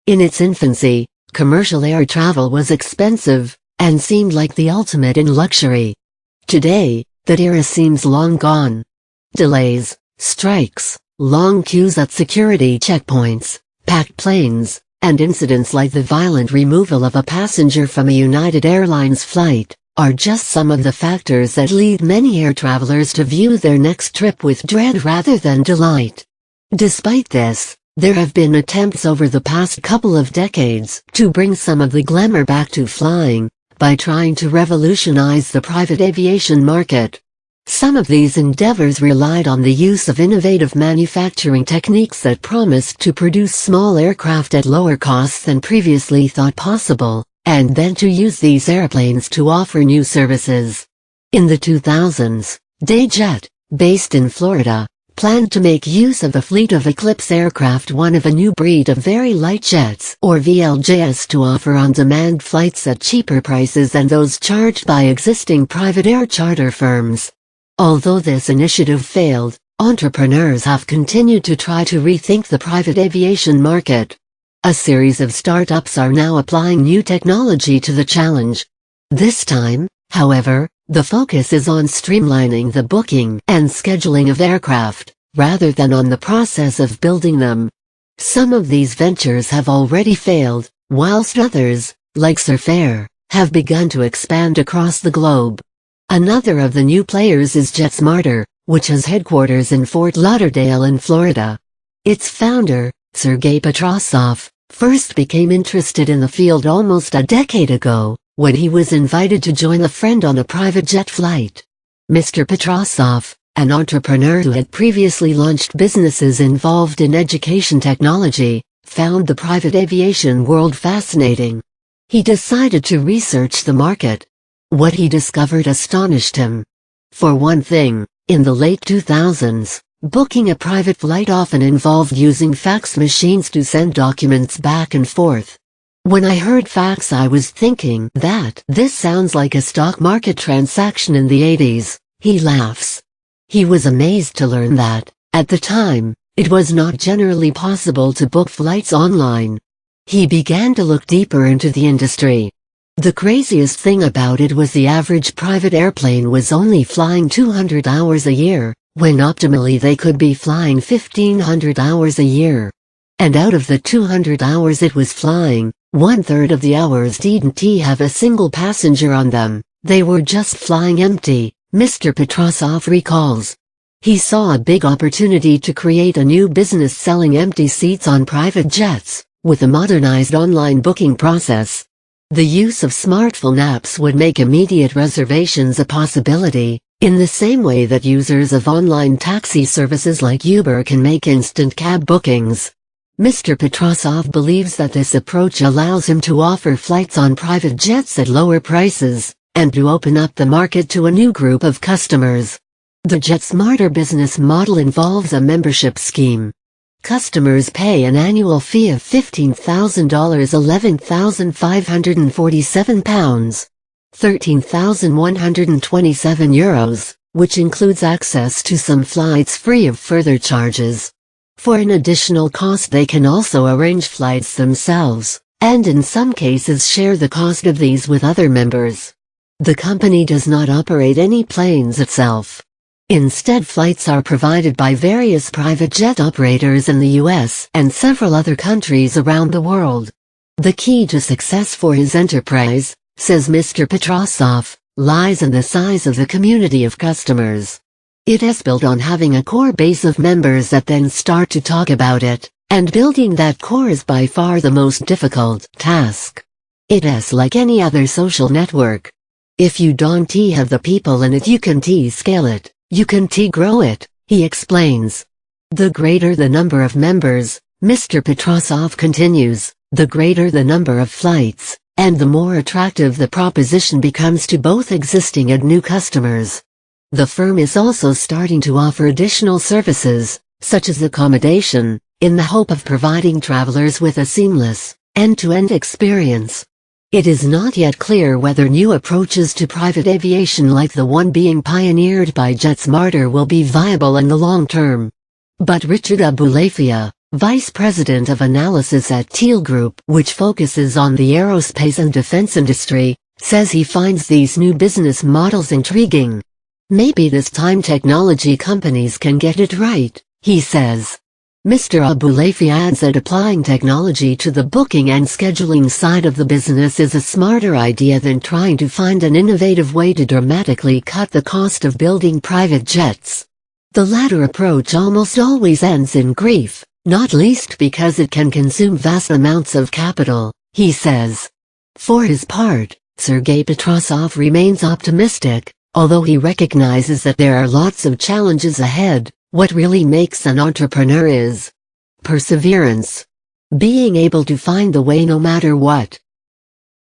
In its infancy, commercial air travel was expensive, and seemed like the ultimate in luxury. Today, that era seems long gone. Delays, strikes, long queues at security checkpoints, packed planes, and incidents like the violent removal of a passenger from a United Airlines flight are just some of the factors that lead many air travelers to view their next trip with dread rather than delight. Despite this, there have been attempts over the past couple of decades to bring some of the glamour back to flying by trying to revolutionize the private aviation market. Some of these endeavors relied on the use of innovative manufacturing techniques that promised to produce small aircraft at lower costs than previously thought possible, and then to use these airplanes to offer new services. In the 2000s, DayJet, based in Florida, planned to make use of a fleet of Eclipse aircraft, one of a new breed of very light jets or VLJs, to offer on-demand flights at cheaper prices than those charged by existing private air charter firms. Although this initiative failed, entrepreneurs have continued to try to rethink the private aviation market. A series of startups are now applying new technology to the challenge. This time, however, the focus is on streamlining the booking and scheduling of aircraft, rather than on the process of building them. Some of these ventures have already failed, whilst others, like Surfair, have begun to expand across the globe. Another of the new players is JetSmarter, which has headquarters in Fort Lauderdale in Florida. Its founder, Sergei Petrosov, first became interested in the field almost a decade ago, when he was invited to join a friend on a private jet flight. Mr. Petrosov, an entrepreneur who had previously launched businesses involved in education technology, found the private aviation world fascinating. He decided to research the market. What he discovered astonished him. For one thing, in the late 2000s, booking a private flight often involved using fax machines to send documents back and forth. When I heard fax, I was thinking that this sounds like a stock market transaction in the 80s, he laughs. He was amazed to learn that, at the time, it was not generally possible to book flights online. He began to look deeper into the industry. The craziest thing about it was the average private airplane was only flying 200 hours a year, when optimally they could be flying 1,500 hours a year. And out of the 200 hours it was flying, 1/3 of the hours didn't have a single passenger on them. They were just flying empty, Mr. Petrosov recalls. He saw a big opportunity to create a new business selling empty seats on private jets, with a modernized online booking process. The use of smartphone apps would make immediate reservations a possibility, in the same way that users of online taxi services like Uber can make instant cab bookings. Mr. Petrosov believes that this approach allows him to offer flights on private jets at lower prices, and to open up the market to a new group of customers. The JetSmarter business model involves a membership scheme. Customers pay an annual fee of $15,000, £11,547, €13,127, which includes access to some flights free of further charges. For an additional cost they can also arrange flights themselves, and in some cases share the cost of these with other members. The company does not operate any planes itself. Instead, flights are provided by various private jet operators in the US and several other countries around the world. The key to success for his enterprise, says Mr. Petrosov, lies in the size of the community of customers. It is built on having a core base of members that then start to talk about it, and building that core is by far the most difficult task. It is like any other social network. If you don't have the people in it, you can scale it, you can grow it, he explains. The greater the number of members, Mr. Petrosov continues, the greater the number of flights, and the more attractive the proposition becomes to both existing and new customers. The firm is also starting to offer additional services, such as accommodation, in the hope of providing travelers with a seamless, end-to-end experience. It is not yet clear whether new approaches to private aviation like the one being pioneered by JetSmarter will be viable in the long term. But Richard Abulafia, vice president of analysis at Teal Group, which focuses on the aerospace and defense industry, says he finds these new business models intriguing. Maybe this time technology companies can get it right, he says. Mr. Abulafy adds that applying technology to the booking and scheduling side of the business is a smarter idea than trying to find an innovative way to dramatically cut the cost of building private jets. The latter approach almost always ends in grief, not least because it can consume vast amounts of capital, he says. For his part, Sergei Petrosov remains optimistic, although he recognizes that there are lots of challenges ahead. What really makes an entrepreneur is perseverance. Being able to find the way no matter what.